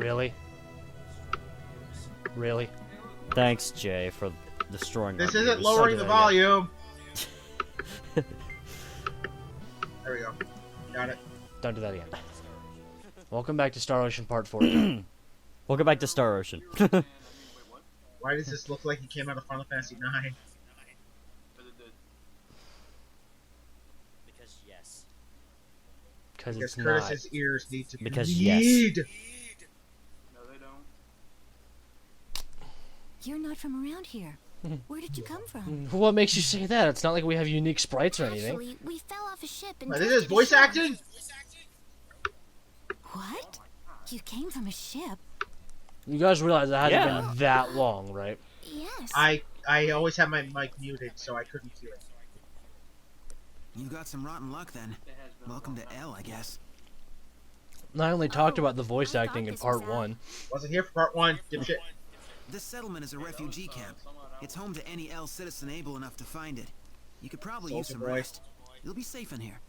Really? Really? Thanks, Jay, for destroying This our isn't views. lowering the volume. There we go. Got it. Don't do that again. Welcome back to Star Ocean Part 4. Welcome back to Star Ocean. Why does this look like he came out of Final Fantasy 9? Because yes. Because Because it's Curtis's ears need to Because bleed. yes. No, they don't. You're not from around here. Where did you come from? not. What makes you say that? It's not like we have unique sprites or anything. Actually, we fell off a ship and This is voice acting? What? You came from a ship? You guys realize that hasn't Yeah. been that long, right? Yes. I always have my mic muted, so I couldn't hear it. You got some rotten luck then. Welcome to L, I guess. I only talked Oh, about the voice I acting thought in this was Part out. 1. Wasn't here for part 1, dipshit. This settlement is a refugee camp. It's home to any L citizen able enough to find it. You could probably use Soldier some boy. rest. You'll be safe in here.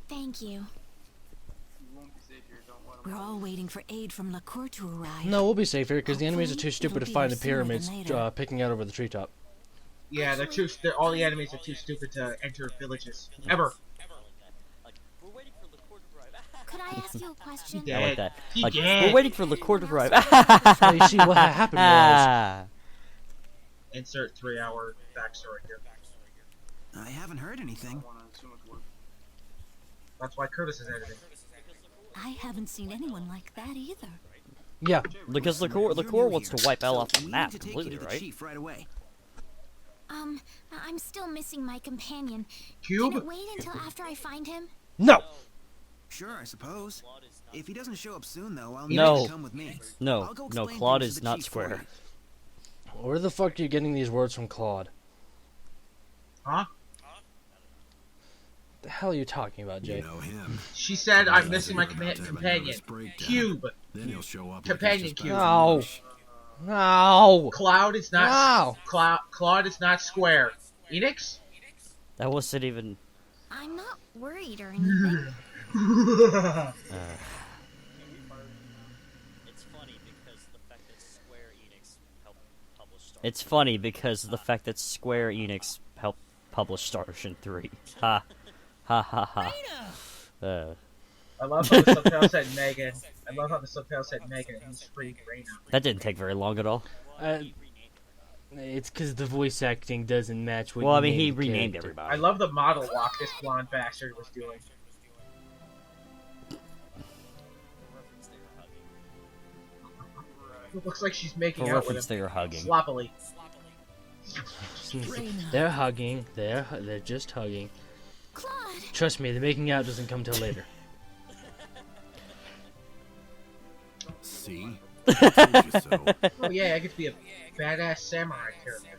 Thank you. You won't be safe here. Don't let them. We're all waiting for aid from LaCour to arrive. No, we'll be safe here because the enemies are Hopefully, too stupid it'll to be find the here sooner than pyramids later. picking out over the treetop. Yeah, they're all the enemies are too stupid to enter villages. Ever. Could I ask you a question? Yeah. I like that. He Like, dead. we're waiting for LaCour to arrive. So you see what happened was... Insert 3-hour backstory here. I haven't heard anything. That's why Curtis is editing. I haven't seen anyone like that either. Yeah. Because You're LaCour new wants here, to wipe L so off the we map need to take completely, you to the right? chief right away. I'm still missing my companion. Cube? Can it wait until after I find him? No! Sure, I suppose. If he doesn't show up soon, though, I'll No. need to come with me. No, I'll go no, explain Claude things to is the not chief for square. you. Where the fuck are you getting these words from Claude? Huh? The hell are you talking about, Jay? You know him. She said I'm missing my About to have a companion. nervous breakdown. Cube. Then he'll show up Companion like he's just cube. about to No. finish. No! Cloud is not. No! Claude is not square. Enix? That wasn't even... I'm not worried or anything. It's funny because the fact that Square Enix helped publish Star Ocean 3. Ha. Ha ha ha. I love how the subtitle said Megan. I love how the subtitle said Megan and he's free Reina. That didn't take very long at all. It's because the voice acting doesn't match what Well, I you mean, he named the renamed character. everybody. I love the model walk this blonde bastard was doing. It looks like she's making For out with reference, him they are hugging. sloppily. They're hugging. They're just hugging. Claude! Trust me, the making out doesn't come till later. See? I told you so. Oh yeah, I get to be a badass samurai character.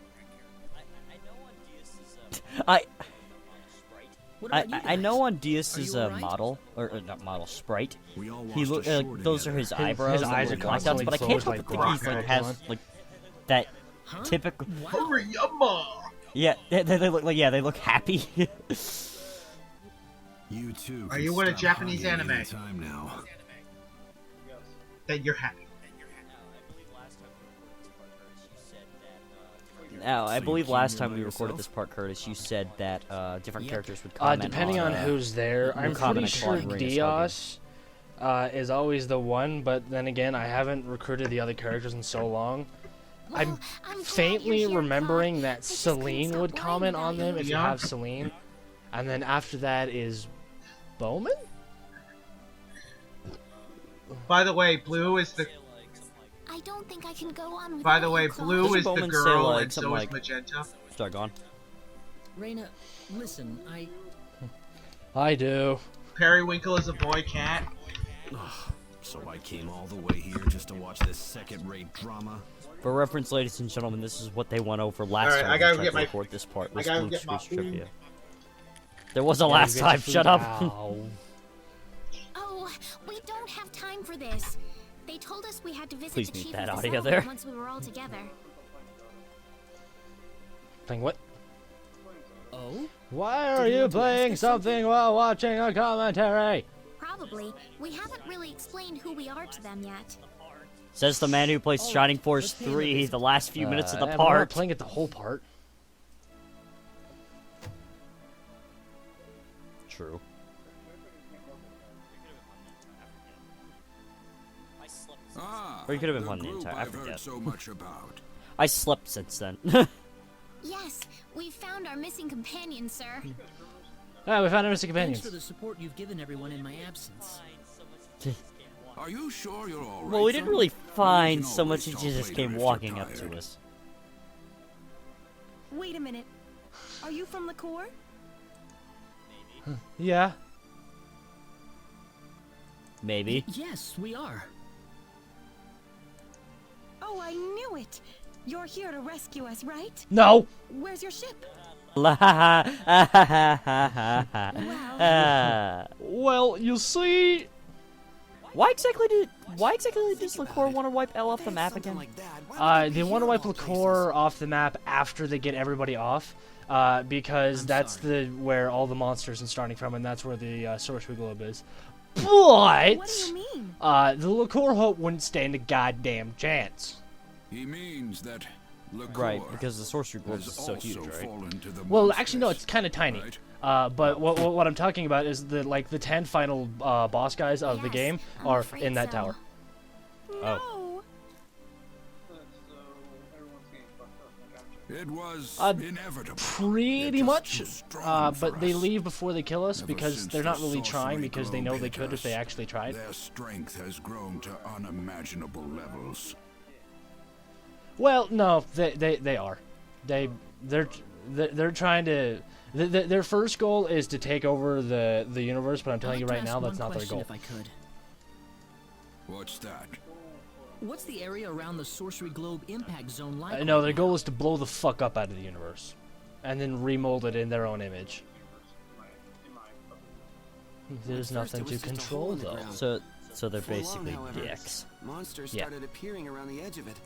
I know on Diaz's model, or not model, sprite, We all he watched look a short those are together. his eyebrows. his eyes that are look blacked out, constantly but I can't closed help like but think he's like Rocket has like that typical. Hariyama! Yeah, they look like they look happy. You too. Are can you in a stop Japanese hugging anime? anytime now. Then you're happy. Now, I So believe you last came time here we by recorded yourself? this part, Curtis, you said that different characters would comment. Depending on who's there, we'll I'm comment pretty on sure Claude Rains Diaz is always the one, but then again, I haven't recruited the other characters in so long. I'm Well, I'm glad faintly you're here, remembering Claude. that I just couldn't Celine stop would worrying comment about on them you. if you Yeah. have Celine. And then after that is Bowman? By the way, Blue is the. I don't think I can go on with By the way, Blue Doesn't is the Bowman say, girl, like, and so something is like- Magenta. Start gone. Reina, listen, I do. Periwinkle is a boy cat. So I came all the way here just to watch this second-rate drama. For reference, ladies and gentlemen, this is what they went over last Alright, time I we gotta tried get to my- record this part. Was gotta Blue get my Screech food. Trivia. There was a Yeah, last you get your time. food Shut up. now. Oh, we don't have time for this. They told us we had to visit Please the mute chief that of the audio settlement there. once we were all together. Playing what? oh? Why are Did you you want to ask playing us something while watching a commentary? Probably Probably. We haven't really explained who we are to them yet. Says the man who plays Shining Force 3 the last few minutes of the We're not part. playing it the whole part. True. Ah, Or you could have been the playing the group entire. I I've heard forget. so much about. I slept since then. Yes, we found our missing companion, sir. Ah, we found our missing Thanks companions. for the support you've given everyone in my absence. Are you sure you're all right? Well, we didn't really son? find We can so much always as talk he just later came if you're walking up to tired. us. Wait a minute. Are you from the Corps? Yeah. Maybe. Yes, we are. Oh, I knew it. You're here to rescue us, right? No. Where's your ship? Well, you see. Why exactly does LaCour want to wipe L off the map again? They want to wipe LaCour off the map after they get everybody off, because I'm that's sorry. where all the monsters are starting from, and that's where the sorcery globe is. But What do you mean? the LaCour hope wouldn't stand a goddamn chance. He means that Right, because the sorcery globe has is so huge, also right? fallen to the Well, actually, no, monsters, it's kind of tiny. right? But what I'm talking about is the 10 final boss guys of the Yes, game I'm are afraid in that so. tower. No. So everyone's getting fucked up. I gotcha. It was Uh, inevitable. Pretty They're much, just too strong for but they us. leave before they kill us Ever because since they're not the really trying sorcery because they know globe they hit could if they us, actually tried. Their strength has grown to unimaginable levels. Well, no, they are. They're trying to. Their first goal is to take over the universe, but I'm telling you right now that's not their goal. If I could. What's that? What's the area around the sorcery globe impact zone like? No, right their now? goal is to blow the fuck up out of the universe, and then remold it in their own image. There's At first, it nothing was to just a control hole in the though. ground. So they're For long, basically however, dicks. Monsters Yeah. started appearing around the edge of it.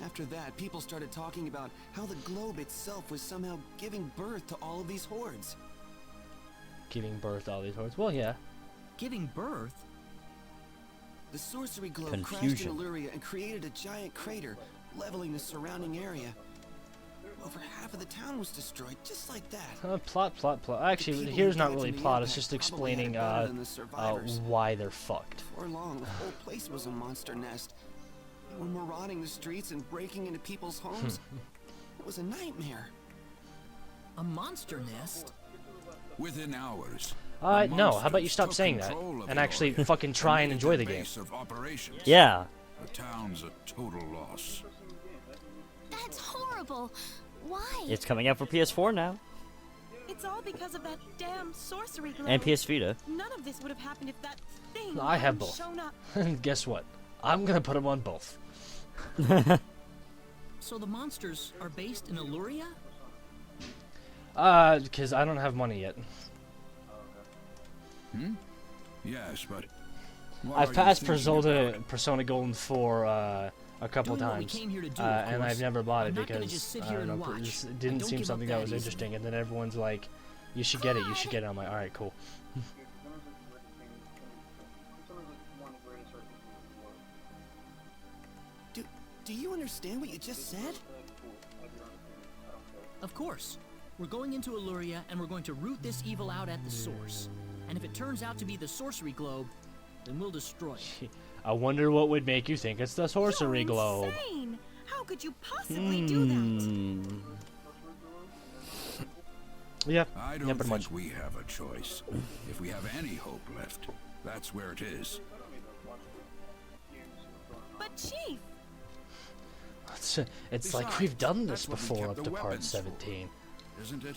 After that, people started talking about how the globe itself was somehow giving birth to all of these hordes. Giving birth to all these hordes. Well, yeah. Giving birth? The sorcery globe crashed Confusion. in Illyria and created a giant crater, leveling the surrounding area. Over half of the town was destroyed, just like that. Plot. Actually, people here's who not died really from the plot. It's impact just probably had it explaining better than the survivors. why they're fucked. For long, the whole place was a monster nest. They were marauding the streets and breaking into people's homes. It was a nightmare. A monster nest? Within hours. No. How about you stop took saying that control of and the actually area fucking try and made it enjoy the the game? base of operations. Yeah. The town's a total loss. That's horrible. Why? It's coming out for PS4 now. It's all because of that damn sorcery globe. And PS Vita. None of this would have happened if that thing I have hadn't both. shown up. Guess what? I'm gonna put them on both. So the monsters are based in Illyria? Because I don't have money yet. Yes, but what I've are you passed thinking Persona Golden 4 a couple Doing what we times, came here to do, of and I've course. never bought it I'm not gonna because just sit I here don't and know, watch. it just And didn't don't seem give up something that that was easily. interesting. And then everyone's like, "You should get it. You should get it." I'm like, "All right, cool." Do you understand what you just said? Of course. We're going into Illyria and we're going to root this evil out at the source. And if it turns out to be the sorcery globe, then we'll destroy it. I wonder what would make you think it's the sorcery You're globe. insane. How could you possibly do that? Yep. I don't Yeah, pretty think much. we have a choice. If we have any hope left, that's where it is. But Chief, It's like Besides, we've done this that's what we before kept up the to part weapons for. 17. Isn't it?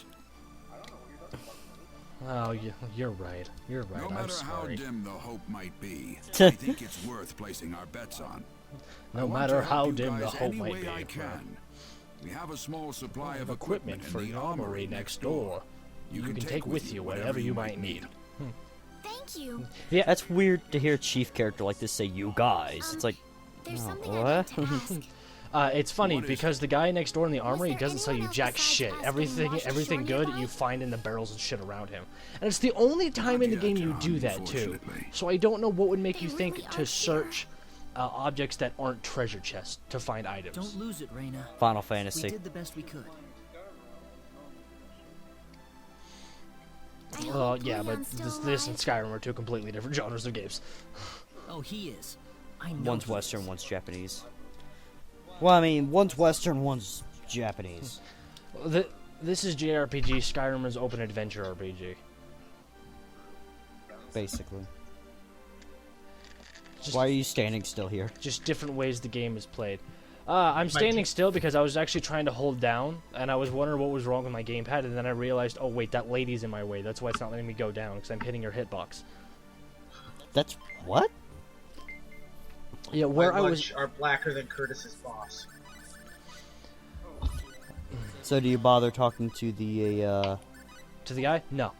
Oh, you're right. You're right. No I'm matter how sorry. dim the hope might be, I think it's worth placing our bets on. I No want matter to help how you dim the guys hope any might way be. I can. We have a small supply of Equipment for in the the armory next door. You can take with you whatever you might need. Thank you. Yeah. That's weird to hear a chief character like this say "you guys." It's like, There's oh, something what? I'd like to ask. It's funny What is because the guy next door in the armory there doesn't sell you anyone else jack besides shit. us being Everything washed everything ashore good nearby? you find in the barrels and shit around him. And it's the only time in the Yeah, game you John, do that too. unfortunately. So I don't know what would make They you think really to are search objects that aren't treasure chests to find items. Don't lose it, Reyna. Final We Fantasy. did the best we could. I Well, hope yeah, but Leon's still this and alive. Skyrim are two completely different genres of games. Oh, he is. I know One's he Western, is. one's Japanese. Well, I mean, one's Western, one's Japanese. This is JRPG. Skyrim is open adventure RPG. Basically. Just, Why are you standing still here? just different ways the game is played. I'm standing still because I was actually trying to hold down, and I was wondering what was wrong with my gamepad, and then I realized, oh wait, that lady's in my way. That's why it's not letting me go down, because I'm hitting her hitbox. That's what? Yeah, where My I lunch was... are blacker than Curtis's boss. So do you bother talking to the, To the guy? No.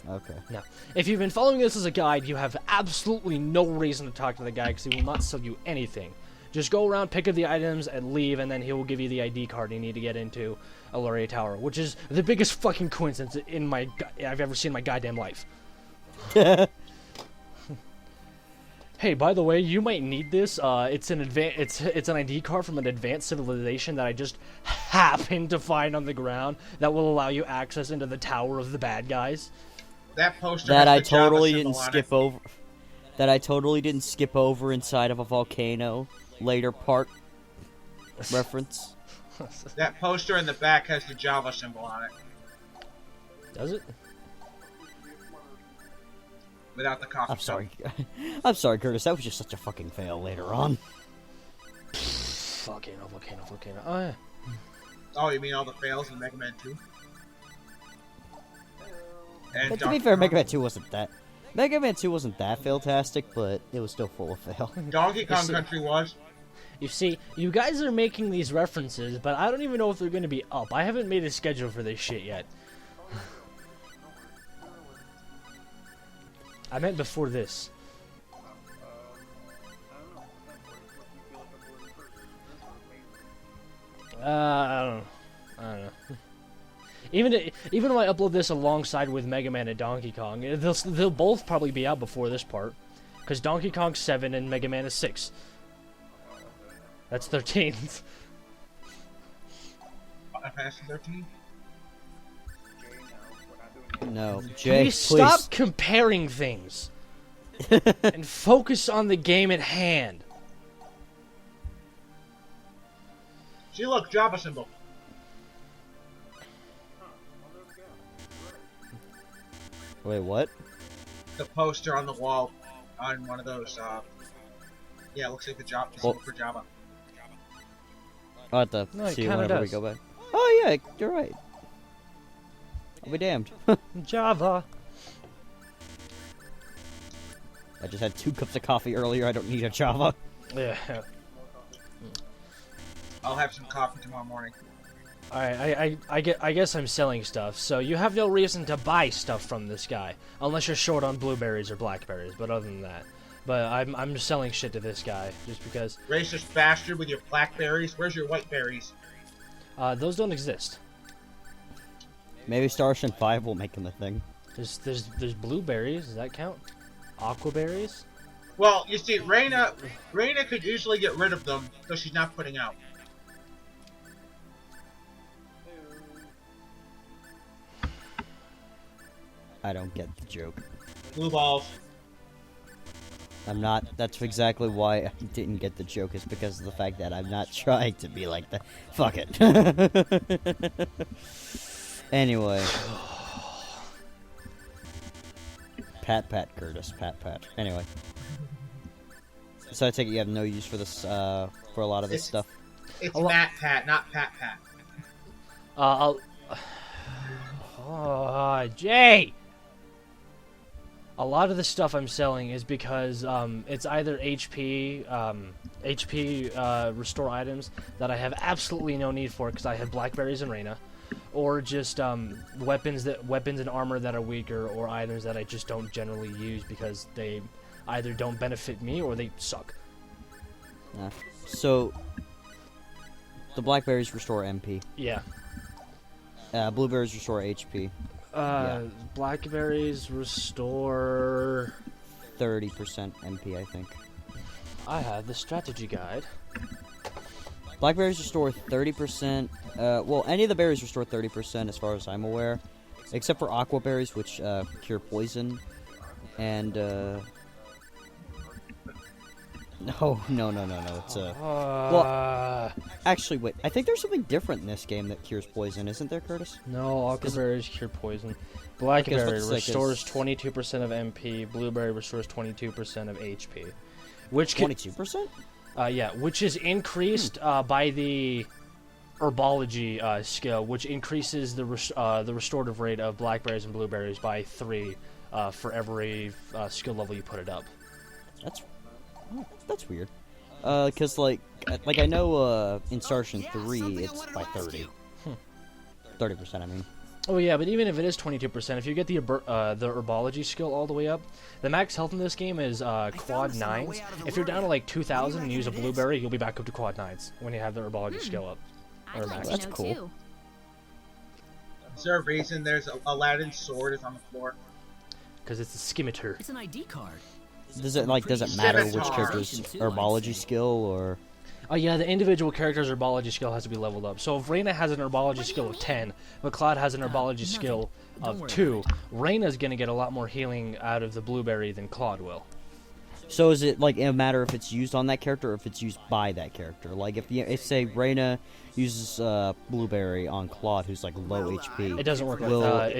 Okay. No. If you've been following this as a guide, you have absolutely no reason to talk to the guy, because he will not sell you anything. Just go around, pick up the items, and leave, and then he will give you the ID card you need to get into Aluria Tower, which is the biggest fucking coincidence I've ever seen in my goddamn life. Hey, by the way, you might need this. It's an ID card from an advanced civilization that I just happened to find on the ground that will allow you access into the tower of the bad guys. That poster That has I the Java totally symbol didn't on skip it. over. That I totally didn't skip over inside of a volcano. Later part reference. That poster in the back has the Java symbol on it, Does it? without the coffee. I'm sorry. I'm sorry, Curtis. That was just such a fucking fail later on. Volcano. Oh yeah. Oh, you mean all the fails in Mega Man 2? And But to be Donkey fair, Kong. Mega Man 2 wasn't that. Mega Man 2 wasn't that fail-tastic, but it was still full of fail. Donkey Kong see- Country was. You see, you guys are making these references, but I don't even know if they're going to be up. I haven't made a schedule for this shit yet. I meant before this. I don't know. Even when I upload this alongside with Mega Man and Donkey Kong, they'll both probably be out before this part, because Donkey Kong's 7 and Mega Man is 6. That's 13. Final Fantasy 13? No, Jay, Please stop comparing things and focus on the game at hand. See, look, Java symbol. Wait, what? The poster on the wall on one of those, yeah, it looks like the Java symbol for Java. I'll have to No, it see kinda whenever we does. go back. Oh yeah, you're right. I'll be damned. Java. I just had 2 cups of coffee earlier. I don't need a Java. Yeah. I'll have some coffee tomorrow morning. Alright, I guess I'm selling stuff, so you have no reason to buy stuff from this guy. Unless you're short on blueberries or blackberries, but other than that. But I'm selling shit to this guy, just because Racist bastard with your blackberries. Where's your white berries? those don't exist. Maybe Star Ocean 5 will make him a thing. There's blueberries, does that count? Aquaberries? Well, you see, Reyna could easily get rid of them, so she's not putting out. I don't get the joke. Blue balls. I'm not. That's exactly why I didn't get the joke, is because of the fact that I'm not trying to be like that. Fuck it. Anyway. Pat, Curtis. Pat. Anyway. So I take it you have no use for this, for a lot of this stuff. It's A lo- Matt Pat, not Pat Pat. Oh, Jay! A lot of the stuff I'm selling is because it's either HP restore items that I have absolutely no need for because I have blackberries and Reyna, or just weapons and armor that are weaker, or items that I just don't generally use because they either don't benefit me or they suck. So, The blackberries restore MP. Yeah. Blueberries restore HP. Yeah. Blackberries restore 30% MP, I think. I have the strategy guide. Blackberries restore 30%. Well, any of the berries restore 30% as far as I'm aware. Except for aqua berries, which cure poison. And, No. It's well, actually, wait. I think there's something different in this game that cures poison, isn't there, Curtis? No, aqua berries cure poison. Blackberry restores 22% of MP. Blueberry restores 22% of HP. Which 22%? Yeah, which is increased by the herbology skill, which increases the restorative rate of blackberries and blueberries by 3 for every skill level you put it up. That's weird. Cause like I know in Sergeant 3 it's by 30. 30%, I mean. Oh yeah, but even if it is 22%, if you get the herbology skill all the way up, the max health in this game is quad 9s. If you're down to like 2,000 and you use a blueberry, you'll be back up to quad 9s when you have the herbology skill up. I'd like to That's know cool. too. Is there a reason there's Aladdin's sword is on the floor? Because it's a scimitar. It's an ID card. Does it matter which character's herbology skill or? Oh yeah, the individual character's herbology skill has to be leveled up. So if Reina has an herbology skill of 10, but Claude has an herbology skill of 2, Reina's gonna get a lot more healing out of the blueberry than Claude will. So is it like a matter if it's used on that character or if it's used by that character? Like if say Reina uses blueberry on Claude, who's like low HP. It doesn't work like that.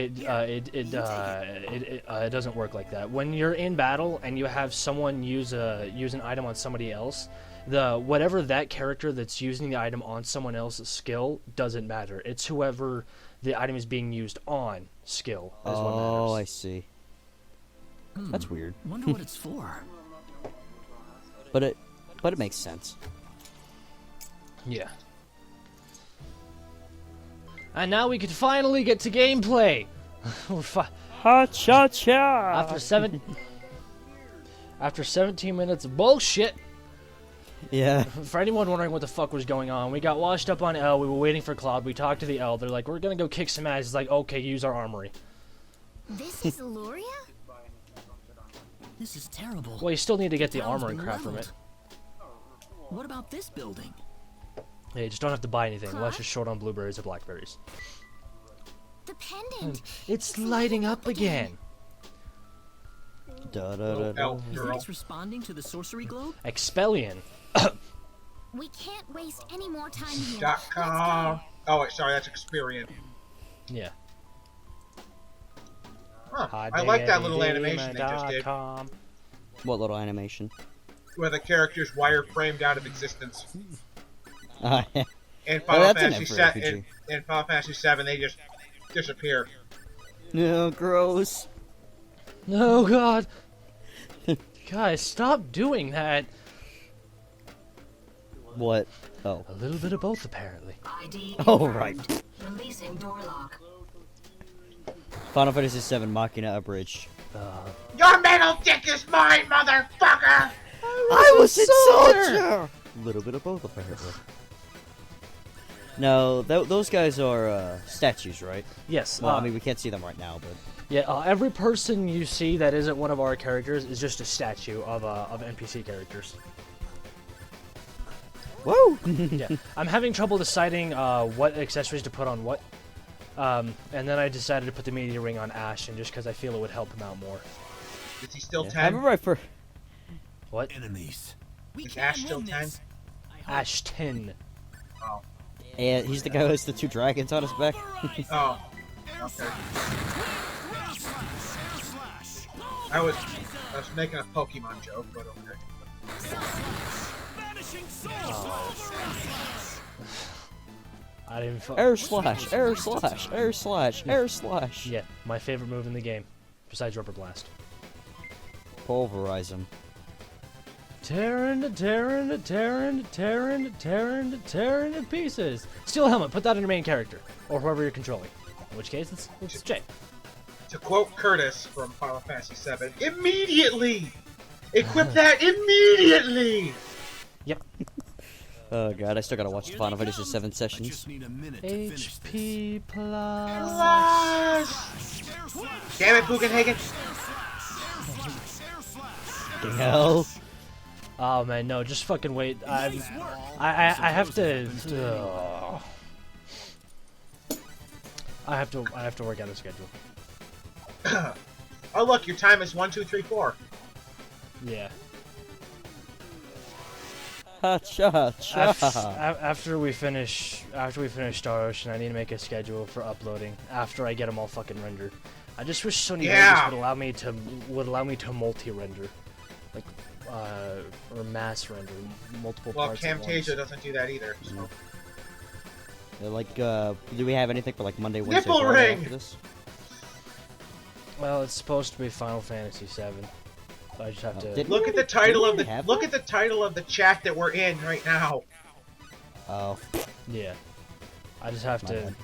It doesn't work like that. When you're in battle and you have someone use an item on somebody else, whatever that character that's using the item on someone else's skill doesn't matter. It's whoever the item is being used on skill is what matters. Oh, I see. That's weird. Wonder what it's for. But it makes sense. Yeah. And now we can finally get to gameplay. We're Ha cha cha! After 17 minutes of bullshit. Yeah. For anyone wondering what the fuck was going on, we got washed up on L. We were waiting for Cloud. We talked to the L. They're like, we're gonna go kick some ass. It's like, okay, use our armory. This is Luria? This is terrible. Well, you still need to get the town's armor and been crap from it. leveled. What about this building? Yeah, you just don't have to buy anything unless Cloud? you're short on blueberries or blackberries. The pendant. It's lighting up again. Da da da da. Elf You think girl. it's responding to the sorcery globe? Expellion. We can't waste any more time here. .com. Oh, wait, sorry, that's Experian. Yeah. Huh. I like that little animation they just did, Hotdadadymon.com. What little animation? where the characters wireframed out of existence. Yeah. In Oh, Final that's an Fantasy effort VII, in Final Fantasy VII, they just disappear. No, gross. No, God. Guys, stop doing that. What? Oh. A little bit of both, apparently. Oh, right. Releasing door lock. Final Fantasy VII Machina Abridged. Your metal dick is mine, motherfucker! I was in soldier! A little bit of both, apparently. No, those guys are statues, right? Yes. Well, I mean, we can't see them right now, but... Yeah, every person you see that isn't one of our characters is just a statue of NPC characters. Woo! Yeah, I'm having trouble deciding what accessories to put on what. And then I decided to put the media ring on Ashton just because I feel it would help him out more. Is he still I 10? remember I first... What? Enemies. Is Ash still 10? Ashton. Oh. And he's the guy who has the two dragons on his back. Oh. Okay. I was making a Pokemon joke, but okay. I didn't. Air slash, air slash, air slash, air slash. Yeah, my favorite move in the game, besides Rubber Blast. Pulverize him. Tearing to pieces. Steel helmet. Put that on your main character, or whoever you're controlling. In which case, it's Jay. To quote Curtis from Final Fantasy VII, immediately! Equip that immediately! Yep. Oh god, I still gotta watch the Final Fantasy 7 sessions. Just need a minute to finish this. HP plus. Damn it, Bugenhagen. Fucking hell. Oh man, no, just fucking wait. I have to. I have to work out a schedule. Oh look, your time is 1, 2, 3, 4. Yeah. After we finish Star Ocean, I need to make a schedule for uploading after I get them all fucking rendered. I just wish Sony Vegas would allow me to multi-render, like or mass render multiple parts. Well, Camtasia doesn't do that either. So. Like, do we have anything for like Monday, Wednesday, Nipple Friday ring! after this? Well, it's supposed to be Final Fantasy VII. I just have to look at the title of the chat that we're in right now. Oh. Yeah. I just have to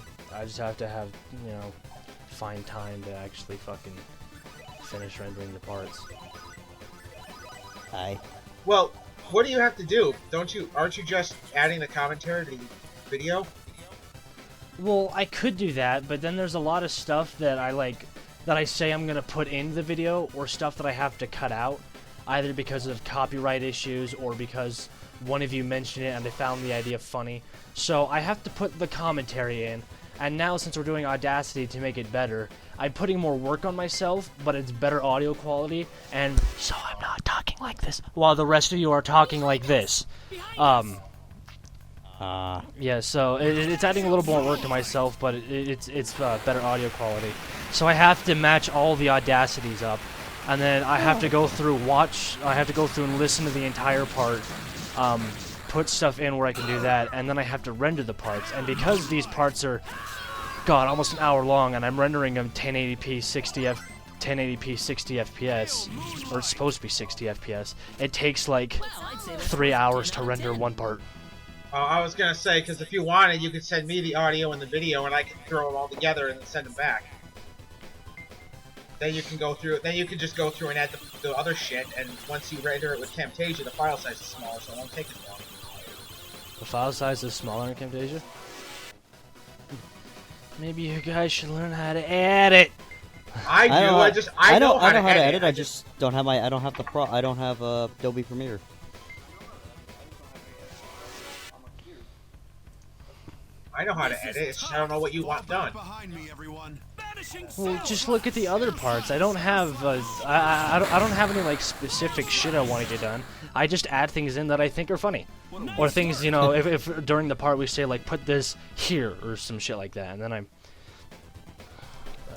have, you know, find time to actually fucking finish rendering the parts. Well, what do you have to do? Aren't you just adding the commentary to the video? Well, I could do that, but then there's a lot of stuff that I say I'm gonna put in the video, or stuff that I have to cut out, either because of copyright issues or because one of you mentioned it and they found the idea funny. So I have to put the commentary in, and now since we're doing Audacity to make it better, I'm putting more work on myself, but it's better audio quality, and so I'm not talking like this while the rest of you are talking like this. Yeah, so it's adding a little more work to myself, but it's better audio quality. So I have to match all the Audacities up, and then I have to go through and listen to the entire part, put stuff in where I can do that, and then I have to render the parts. And because these parts are, God, almost an hour long, and I'm rendering them 1080p 60 FPS, or it's supposed to be 60 FPS, it takes like 3 hours to render one part. I was gonna say, because if you wanted, you could send me the audio and the video, and I can throw them all together and then send them back. Then you can go through. Then you can just go through and add the other shit. And once you render it with Camtasia, the file size is smaller, so it won't take as long. The file size is smaller in Camtasia? Maybe you guys should learn how to edit. I do. I know how to edit. I just don't have I don't have Adobe Premiere. I know how to edit. It's just I don't know what you want done. Well, just look at the other parts. I don't have I don't have any like specific shit I want to get done. I just add things in that I think are funny, or things, you know, if during the part we say like put this here or some shit like that, and then I'm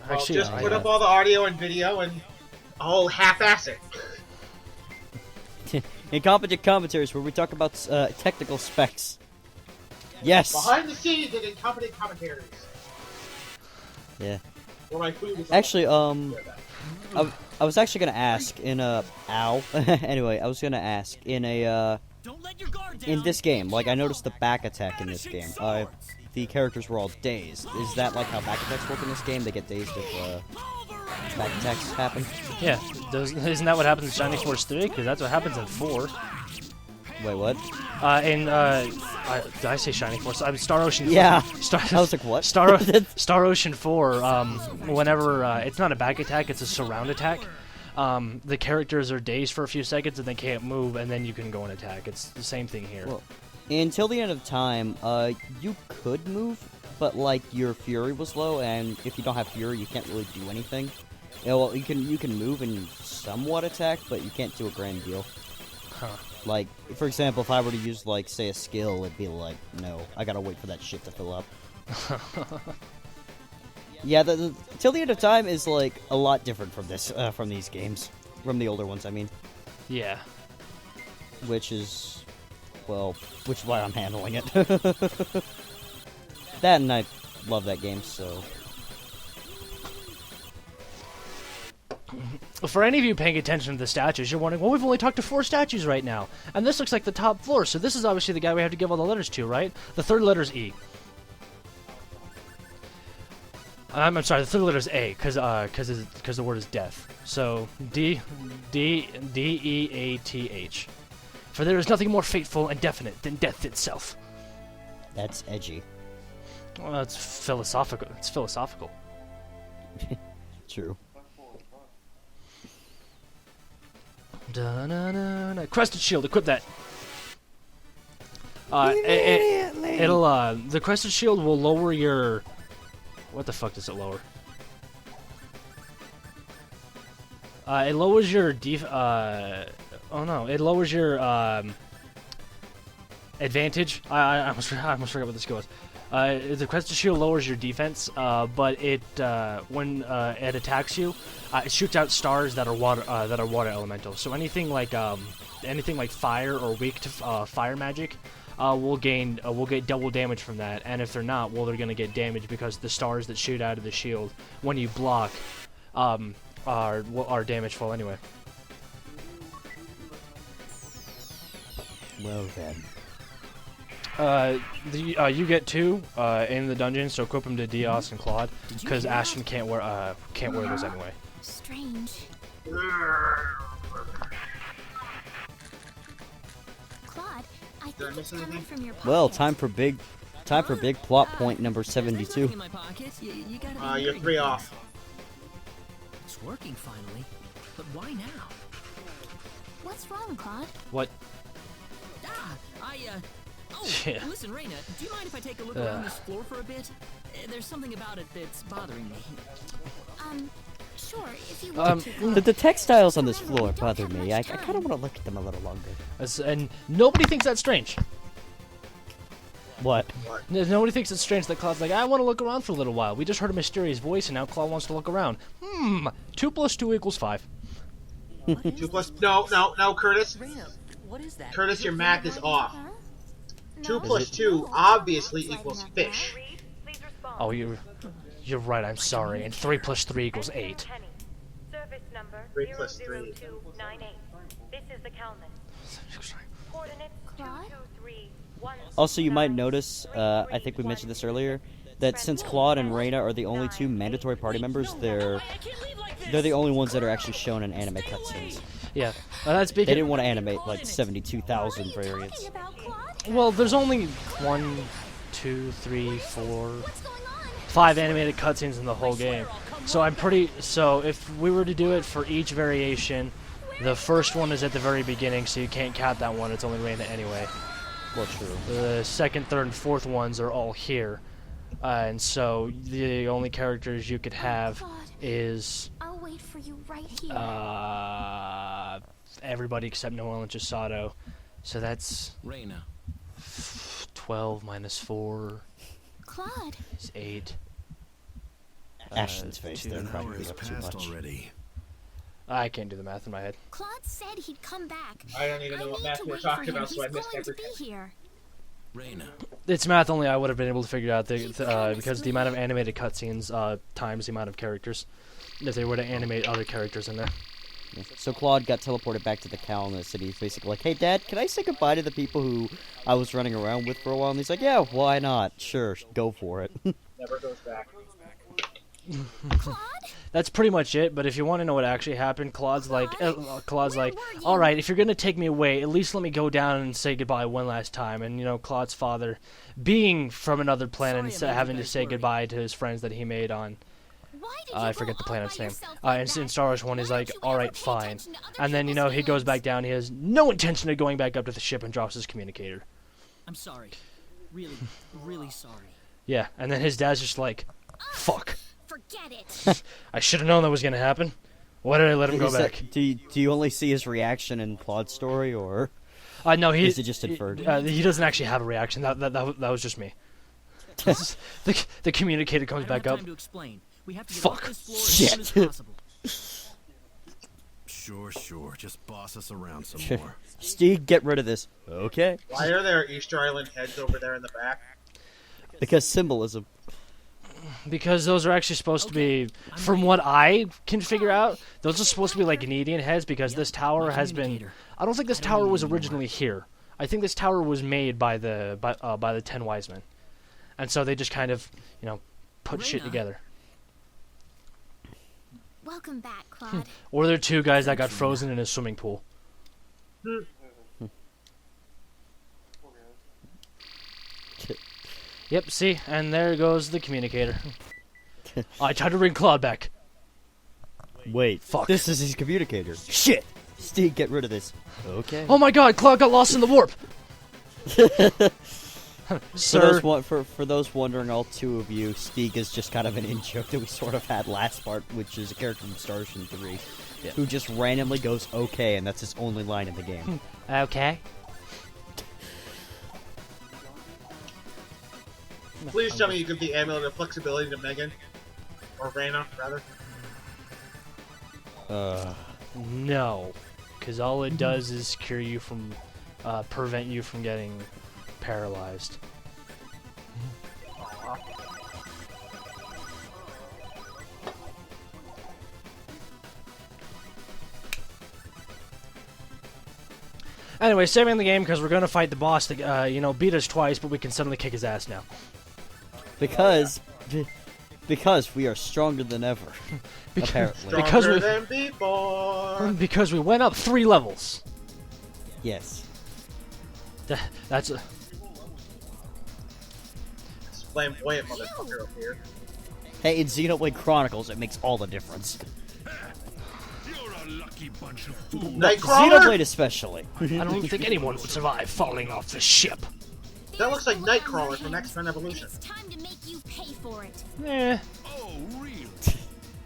actually just put up all the audio and video and I'll half-ass it. Incompetent commentaries, where we talk about technical specs. Yes. Behind the scenes and incompetent commentaries. Yeah. Where my food is actually, I was actually gonna ask in a anyway, I was gonna ask in a in this game. Like, I noticed the back attack in this game. The characters were all dazed. Is that like how back attacks work in this game? They get dazed if back attacks happen. Yeah. Isn't that what happens in Shining Force 3? Because that's what happens in 4. Wait, what? Did I say Shining Force? I mean, Star Ocean 4. Yeah. I was like, what? Star Ocean 4, whenever, it's not a back attack, it's a surround attack. The characters are dazed for a few seconds and they can't move, and then you can go and attack. It's the same thing here. Well, until the end of time, you could move, but, like, your Fury was low, and if you don't have Fury, you can't really do anything. Yeah, well, you can move and somewhat attack, but you can't do a grand deal. Huh. Like, for example, if I were to use, like, say, a skill, it'd be like, no, I gotta wait for that shit to fill up. Yeah, Till the End of Time is, like, a lot different from this, from these games. From the older ones, I mean. Yeah. Which is why I'm handling it. That, and I love that game, so... For any of you paying attention to the statues, you're wondering, well, we've only talked to 4 statues right now, and this looks like the top floor, so this is obviously the guy we have to give all the letters to, right? The third letter's E. I'm sorry, the third letter's A, because the word is death. So, D-E-A-T-H. For there is nothing more fateful and definite than death itself. That's edgy. Well, it's philosophical. It's philosophical. True. Da-na-na-na. Crested shield, equip that. It'll the crested shield will lower your. What the fuck does it lower? It lowers your oh no, it lowers your advantage. I almost forgot what this goes. The crested shield lowers your defense, but it when it attacks you, it shoots out stars that are water elementals. So anything like fire or weak to fire magic, will get double damage from that. And if they're not, well, they're gonna get damage because the stars that shoot out of the shield when you block, are damageful anyway. Well then. You get 2 in the dungeon, so equip them to Dios and Claude, because Ashton can't wear those anyway. Strange. Claude, I think it's coming from your pocket. Well, time for big plot point number 72. You're 3 off. It's working finally, but why now? What's wrong, Claude? What? Oh, Yeah. listen, Reina, do you mind if I take a look around this floor for a bit? There's something about it that's bothering me. Sure, if you want to. The textiles on this floor bother me. I kind of want to look at them a little longer. And nobody thinks that's strange. What? Nobody thinks it's strange that Claude's like, I want to look around for a little while. We just heard a mysterious voice, and now Claude wants to look around. 2 + 2 = 5. 2 plus. No, Curtis. What is that? Curtis, your math is off. 2 plus 2 obviously equals fish. Oh, you're right. I'm sorry. And 3 + 3 = 8. 3 plus 3. This is the Kalman. Coordinates 223. Also, you might notice, I think we mentioned this earlier, that since Claude and Reina are the only 2 mandatory party members, they're the only ones that are actually shown in anime cutscenes. Yeah, that's because they didn't want to animate like 72,000 variants. Well, there's only 1, 2, 3, 4, 5 animated cutscenes in the whole game. So so if we were to do it for each variation, the first one is at the very beginning, so you can't count that one. It's only Reina anyway. Well, true. The 2nd, 3rd, and 4th ones are all here, and so the only characters you could have is I'll wait for you right here. Everybody except Noel and Chisato. So that's Reina. 12 minus 4 Claude. is 8. Ashton's face, 2. they're An hour probably has up too passed much. already. I can't do the math in my head. Claude said he'd come back. I don't even know what math we're talking about, so I missed He's going to everything. be here. Reina. It's math only I would have been able to figure out because the amount of animated cutscenes times the amount of characters. If they were to animate other characters in there. Yeah. So Claude got teleported back to the Cal in the city. He's basically like, hey, Dad, can I say goodbye to the people who I was running around with for a while? And he's like, yeah, why not? Sure, go for it. Never goes back. Claude? That's pretty much it, but if you want to know what actually happened, Claude's like, alright, if you're going to take me away, at least let me go down and say goodbye one last time. And, you know, Claude's father, being from another planet and having to say goodbye to his friends that he made on, I forget the planet's name. In Star Wars 1, he's like, alright, fine. And then, you know, he goes back down, he has no intention of going back up to the ship and drops his communicator. I'm sorry. Really, really sorry. Yeah, and then his dad's just like, fuck. Forget it. I should have known that was going to happen. Why did I let him go back? Do you only see his reaction in Claude's story, or no, is it just inferred? He doesn't actually have a reaction. That was just me. the communicator comes back up. Time to explain. We have to get Fuck. off this floor as soon as possible. Sure. Just boss us around some more. Steve, get rid of this. Okay. Why are there Easter Island heads over there in the back? Because symbolism. Because those are actually supposed to be, from what I can figure out, those are supposed to be like Canadian heads because this tower has been. I don't think this tower was originally here. I think this tower was made by the 10 Wise Men, and so they just kind of, you know, put shit together. Welcome back, Claude. Or they're 2 guys that got frozen in a swimming pool. Yep, see? And there goes the communicator. I tried to bring Claude back. Wait, Fuck. this is his communicator. Shit! Steve, get rid of this. Okay. Oh my god, Claude got lost in the warp! Sir. For those wondering, all two of you, Steeg is just kind of an in-joke that we sort of had last part, which is a character from Star Ocean 3, who just randomly goes, okay, and that's his only line in the game. Okay. Please tell me you give the amulet of flexibility to Megan. Or Reyna, rather. No. Because all it does is cure you from, prevent you from getting paralyzed. Anyway, saving the game because we're gonna fight the boss that, you know, beat us twice, but we can suddenly kick his ass now. Because we are stronger than ever. Apparently. Stronger than before. Because we went up 3 levels. Yes. That's a... Flamboyant motherfucker up here. Hey, in Xenoblade Chronicles, it makes all the difference. You're a lucky bunch of fools. Nightcrawler? Xenoblade especially. I don't even think anyone would survive falling off the ship. That looks like Nightcrawler from X-Men Evolution. It's time to make you pay for it. Oh, really?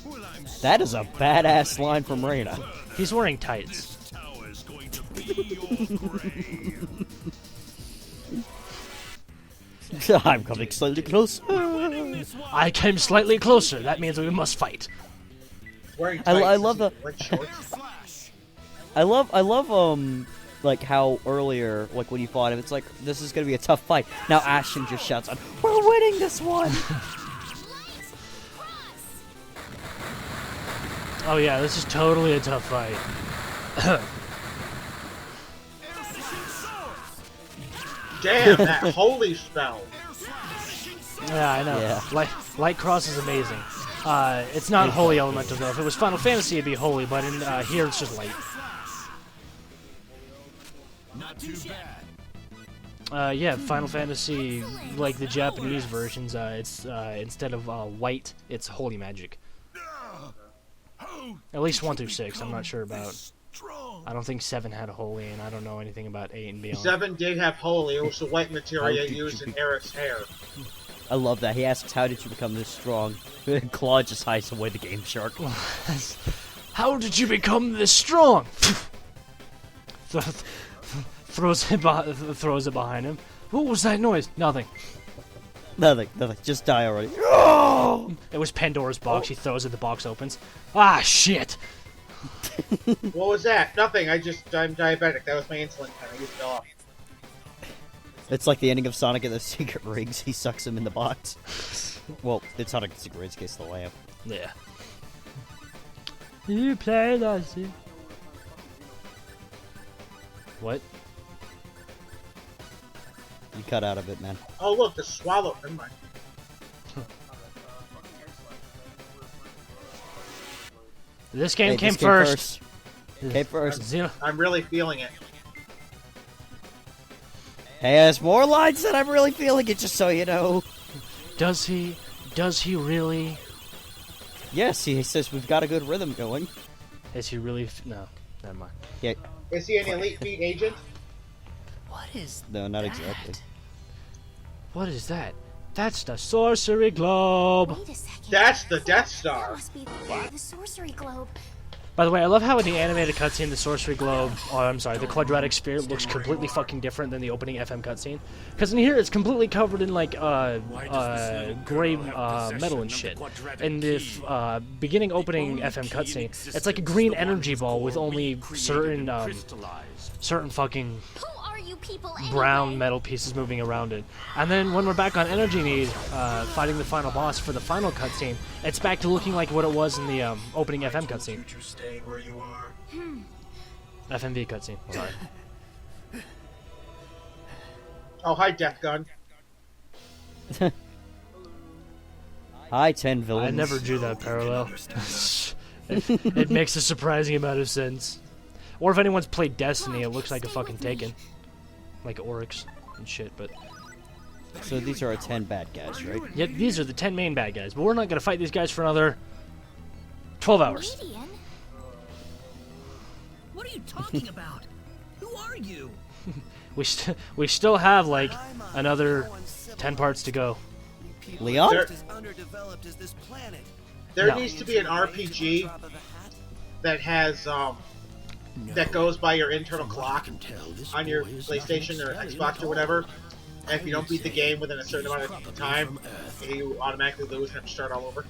Well, I'm That is a badass line from Reyna. He's wearing tights. This tower's going to be your grave. I'm coming slightly close. I came slightly closer. That means we must fight. Wearing I tights, love the. red shorts. I love like how earlier, like when you fought him, it's like this is gonna be a tough fight. Now Ashton just shouts out, "We're winning this one!" Oh yeah, this is totally a tough fight. Damn, that holy spell. Yeah, I know. Yeah. Light Cross is amazing. It's not Holy Elemental though. If it was Final Fantasy, it'd be Holy, but in here it's just Light. Not too bad. Yeah, Final Fantasy, like the Japanese versions, it's instead of white, it's Holy Magic. At least 1 through 6. I'm not sure about. I don't think 7 had Holy, and I don't know anything about 8 and beyond. 7 did have holy. It was the white materia used in Eric's hair. I love that. He asks, "How did you become this strong?" Claude just hides away the Game Shark. How did you become this strong? throws it behind him. What was that noise? Nothing. Nothing. Just die already. It was Pandora's box. He throws it. The box opens. Ah, shit. What was that? Nothing. I'm diabetic. That was my insulin pen. I used it off. It's like the ending of Sonic and the Secret Rings. He sucks him in the box. Well, it's Sonic and the Secret Rings case the lamp. Yeah. You play that shit. What? You cut out of it, man. Oh, look, the swallow. Never mind. This game Hey, came this came first. Came first. I'm really feeling it. Hey, there's more lines that I'm really feeling it, just so you know. Does he really? Yes, he says we've got a good rhythm going. Is he really? No, never mind. Yeah. Is he an Elite Feet agent? What is? No, not exactly. What is that? That's the sorcery globe. Wait a second. That's the Death That Star. must be the sorcery globe. By the way, I love how in the animated cutscene the sorcery globe, the quadratic sphere looks completely fucking different than the opening FM cutscene. Because in here it's completely covered in like gray metal and shit. In the beginning opening FM cutscene, it's like a green energy ball with only certain fucking Who are you people brown anyway? metal pieces moving around it. And then when we're back on Energy Need, fighting the final boss for the final cutscene, it's back to looking like what it was in the opening FM cutscene. FMV cutscene, sorry. Oh, hi, Death Gun. Hi, 10 villains. I never drew that parallel. it makes a surprising amount of sense. Or if anyone's played Destiny, it looks like a fucking Taken. Like Oryx and shit, but... So these are our 10 bad guys, right? Yep, these are the 10 main bad guys, but we're not going to fight these guys for another 12 hours. Median? What are you talking about? Who are you? We still have like another 10 parts to go. Leon? There No. needs to be an RPG that has that goes by your internal clock on your PlayStation or Xbox or whatever. And if you don't beat the game within a certain amount of time, you automatically lose and have to start all over.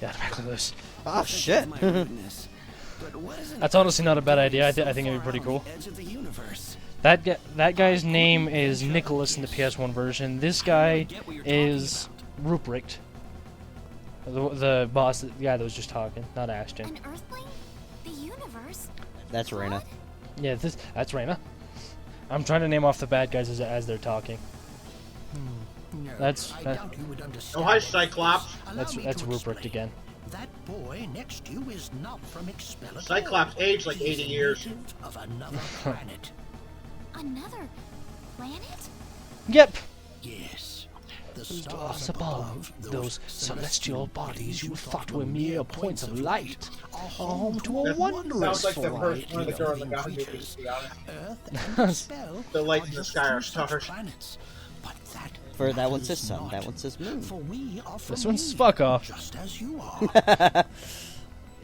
Yeah, back with this. Oh, shit. That's honestly not a bad idea. I think it'd be pretty cool. That guy's name is Nicholas in the PS1 version. This guy is Ruprecht. The boss, the guy that was just talking, not Ashton. An Earthling? The universe? That's Reyna. Yeah, that's Reyna. I'm trying to name off the bad guys as they're talking. That's Oh, hi, Cyclops. that's Ruprecht again. That boy next to you is not from Expelliarmus. Cyclops aged like 80 years. Of another planet. Another planet? Yep. Yes. The Stars above, those celestial bodies you thought were mere points of light, are home to a That wondrous sounds like the first one of the girl in the God movies, to be honest. The lights in the sky are stars. For that one says sun, that one says moon. This one's fuck off. Just as you are.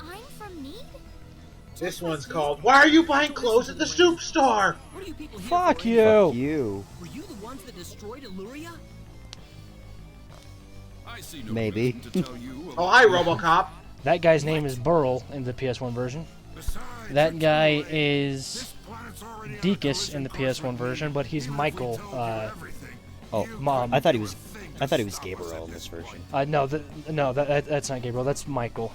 I'm from Mead? This one's called Why Are You Buying Clothes at the Soup Store? What are you people here Fuck for? you. Fuck you. Were you the ones that destroyed Illyria? I see no Maybe. reason to tell you Oh, hi, Robocop. That guy's name is Burl in the PS1 version. That guy is Deakus in the PS1 version, but he's Michael. Oh, Mom. I thought he was Gabriel in this version. No, that's not Gabriel. That's Michael.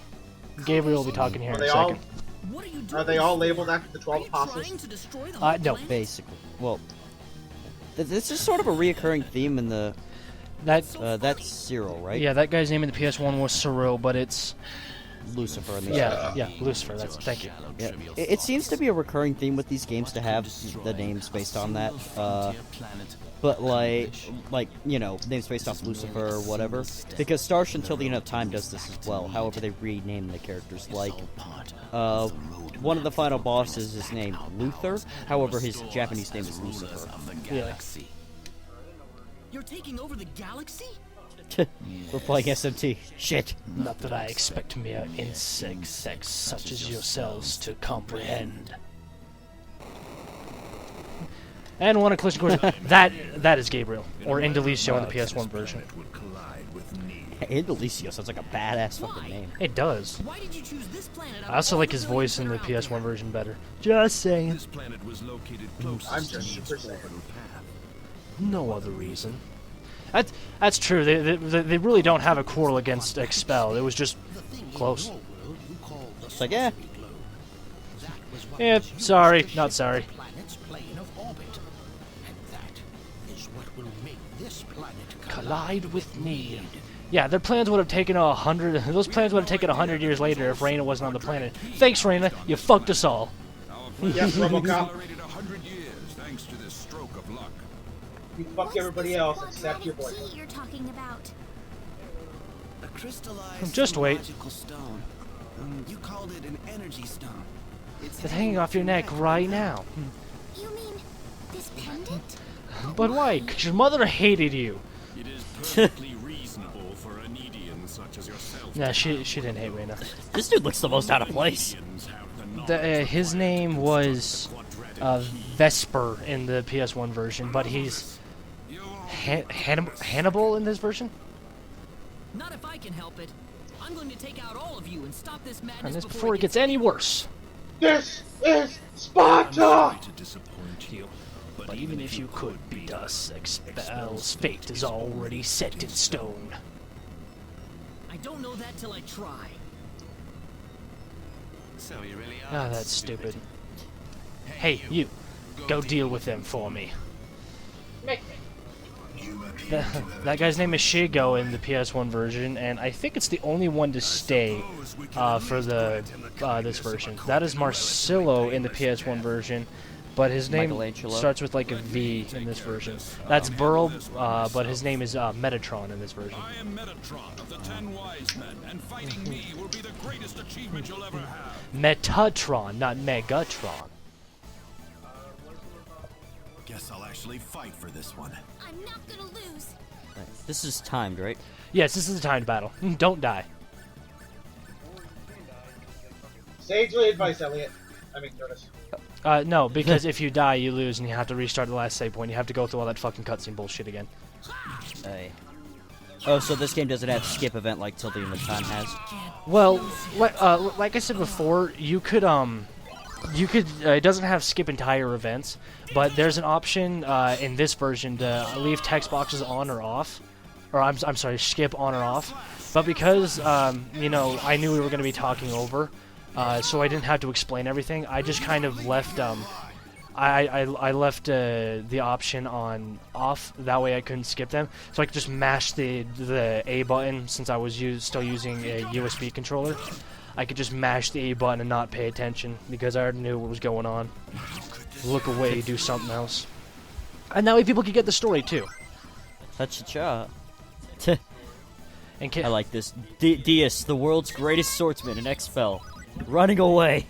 Gabriel will be talking here Are in a they all? second. What are you doing? Are they all labeled after the Are 12 you trying apostles? to destroy the whole No. planet? Basically. Well, this is sort of a reoccurring theme in the... That's Cyril, right? yeah. That guy's name in the PS1 was Cyril, but it's Lucifer in the yeah, Lucifer. Thank you. Yeah. It seems to be a recurring theme with these games to have the names based on that. But like you know, names based off Lucifer or whatever. Because Starsh Until the End of Time does this as well. However, they rename the characters. Like, one of the final bosses is named Luther. However, his Japanese name is Lucifer. Yeah. You're taking over the galaxy? We're playing SMT. Shit. Not that I expect mere insects such as yourselves to comprehend. And one of collision course. that is Gabriel or Indelicio in the PS1 version. Indelicio sounds like a badass fucking name. It does. Why did you choose this planet? I also like his voice in the PS1 version better. Just saying. this planet was located closest I'm to just Need's super sad. orbital path. No other reason. That's true. They really don't have a quarrel against Expel. It was just close. It's like, yeah. Yeah, sorry, not sorry. Planet's plane of orbit. And that is what will make this planet Collide with me. Yeah, their plans would have taken 100. Those plans would have taken 100 years later if Reyna wasn't on the planet. Thanks, Reyna. You fucked us all. Yes, Robocop. Accelerated 100 years thanks to this stroke of luck. You fuck everybody else except your What boyfriend. you're talking about? A crystallized Just wait. magical stone. You called it an energy stone. It's It's hanging off your neck right now. You mean this pendant? But why? 'Cause your mother hated you. It is perfectly reasonable for an Edian such as yourself. Nah, she didn't hate Reyna. This dude looks the most out of place. His name was Vesper in the PS1 version, but he's Hannibal in this version. Not if I can help it. I'm going to take out all of you and stop this madness And this before it gets any worse. This is Sparta! To disappoint you, But even if you could beat us, Expel's fate is already set in stone. I don't know that till I try. so you really Ah, that's stupid. Hey, you. Go deal with them for me. That guy's name is Shigo in the PS1 version, and I think it's the only one to stay for the this version. That is Marcillo in the PS1 version, but his name Michelangelo. starts with like a V in this version. That's Burl, but his name is Metatron in this version. I am Metatron of the 10 Wise Men, and fighting me will be the greatest achievement you'll ever have. Metatron, not Megatron. Guess I'll actually fight for this one. I'm not gonna lose. This is timed, right? Yes, this is a timed battle. Don't die. Sagely advice, Elliot. I mean, Curtis. No, because if you die, you lose, and you have to restart the last save point. You have to go through all that fucking cutscene bullshit again. Hey. Oh, so this game doesn't have skip event like Till the End of Time has? Well, like I said before, you could it doesn't have skip entire events, but there's an option in this version to leave text boxes on or off, or I'm sorry, skip on or off. But because you know, I knew we were going to be talking over, so I didn't have to explain everything. I just kind of left I left the option on off. That way I couldn't skip them, so I could just mash the A button since I was still using a USB controller. I could just mash the A button and not pay attention because I already knew what was going on. Look away, do something else. And that way people could get the story too. Touch a cha. And I like this. Dias, the world's greatest swordsman in X-Fell. Running away.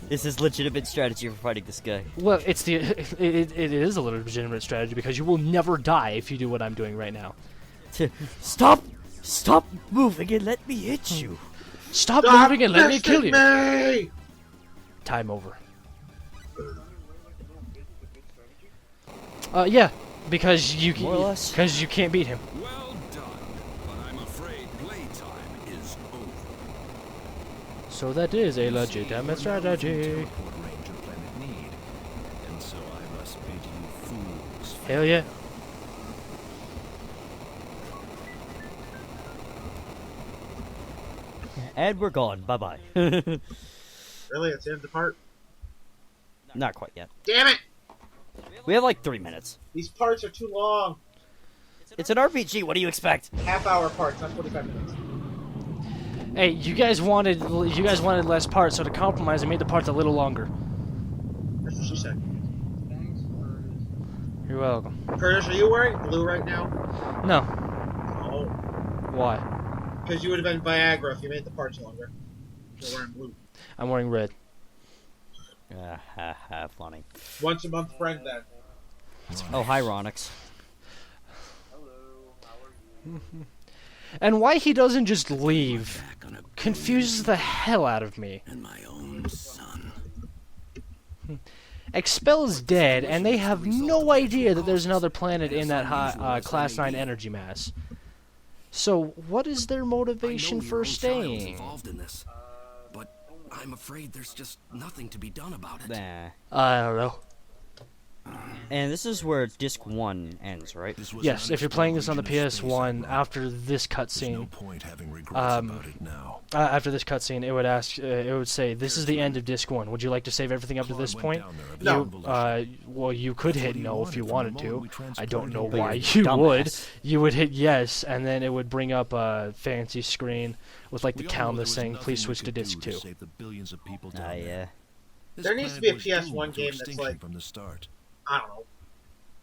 This is legitimate strategy for fighting this guy. Well, it is a legitimate strategy because you will never die if you do what I'm doing right now. Stop moving and let me hit you. Stop moving and let me kill you. Me! Time over. Yeah, because you can't beat him. Well done, but I'm afraid playtime is over. So that is a legitimate strategy. And so I must bid you fools. Hell yeah. And we're gone. Bye-bye. Really? It's the end of the part? Not quite yet. Damn it! We have like 3 minutes. These parts are too long. It's an RPG. What do you expect? Half-hour parts, not 45 minutes. Hey, you guys wanted less parts, so to compromise, I made the parts a little longer. That's what she said. You're welcome. Curtis, are you wearing blue right now? No. Oh. Why? Because you would have been Viagra if you made the parts longer. You're wearing blue. I'm wearing red. Funny. Once a month friend then. Oh, hi, Ronix. And why he doesn't just leave confuses the hell out of me. And my own son. Expel is dead, and they have no idea that there's another planet in that Class 9 energy mass. So, what is their motivation for staying? Involved in this, but I'm afraid there's just nothing to be done about it. Nah. I don't know. And this is where Disc 1 ends, right? Yes, if you're playing this on the PS1, after this cutscene, after this cutscene, it would ask, it would say, "This is the end of Disc 1. Would you like to save everything up to this point?" No. Well, you could hit no if you wanted to. I don't know why you would. You would hit yes, and then it would bring up a fancy screen with like the countless saying, "Please switch to Disc 2." Yeah. There needs to be a PS1 game that's like, from the start. I don't know,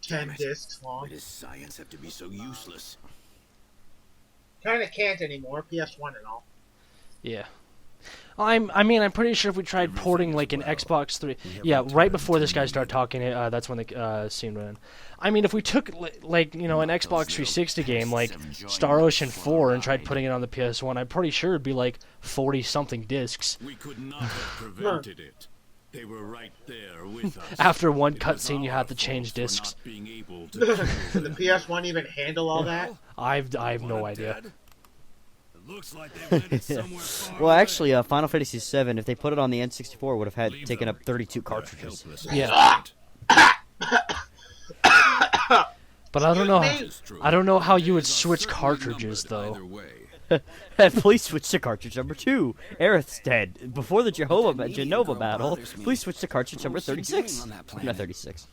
10 discs long. Why does science have to be so useless? Kinda can't anymore, PS1 and all. Yeah. I mean, I'm pretty sure if we tried porting like an Xbox 3... Yeah, right before this guy started talking, that's when the scene ran. I mean, if we took, like, you know, an Xbox 360 game like Star Ocean 4 and tried putting it on the PS1, I'm pretty sure it'd be like 40-something discs. We could not have prevented it. They were right there with us. After one cutscene, you have to change discs. Can the PS1 even handle all that? I have no idea. Looks like they went somewhere far Well, actually, Final Fantasy VII, if they put it on the N64, would have taken up 32 cartridges. Yeah. But I don't know how you would switch cartridges though. Please switch to cartridge number 2. Aerith's dead. Before the Genova battle, please switch to cartridge number 36. Not 36.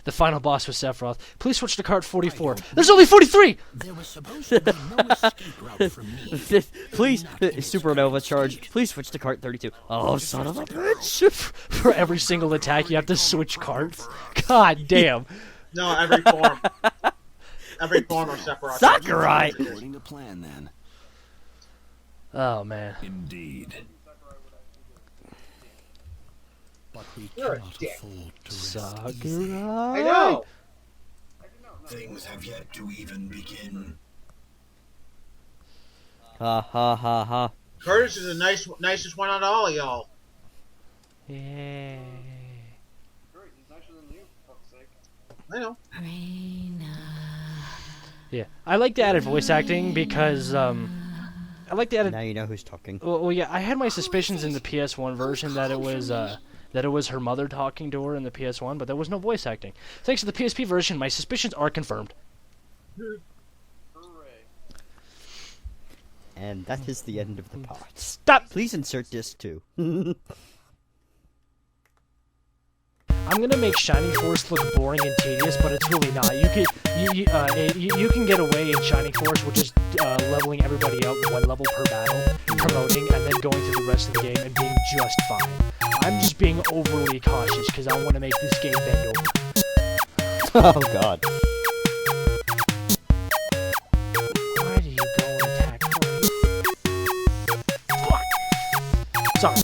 The final boss was Sephiroth. Please switch to cart 44. There's only 43! There was supposed to be no escape route from me. Please, Supernova charge. Please switch to cart 32. Oh, son of a bitch! For every single attack, you have to switch carts. God damn. No, every form. Every form of Sephiroth. Sakurai! According to plan, then. Oh, man. Indeed. But we You're a cannot dick. afford to rest Sakurai. I know. Things have yet to even begin. Ha ha ha ha. Curtis is the nicest one out of all of y'all. Yeah. Great, he's nicer than you, for fuck's sake. I know. Yeah. I like the added voice acting because, I like the added... Now you know who's talking. Well, yeah, I had my suspicions in the PS1 version that it was her mother talking to her in the PS1, but there was no voice acting. Thanks to the PSP version, my suspicions are confirmed. Hooray. And that is the end of the part. Stop! Please insert disc 2. I'm gonna make Shining Force look boring and tedious, but it's really not. You can get away in Shining Force with just leveling everybody up 1 level per battle, promoting, and then going through the rest of the game and being just fine. I'm just being overly cautious because I want to make this game bend over. Oh god. Why do you go and attack twice? Fuck! Sorry.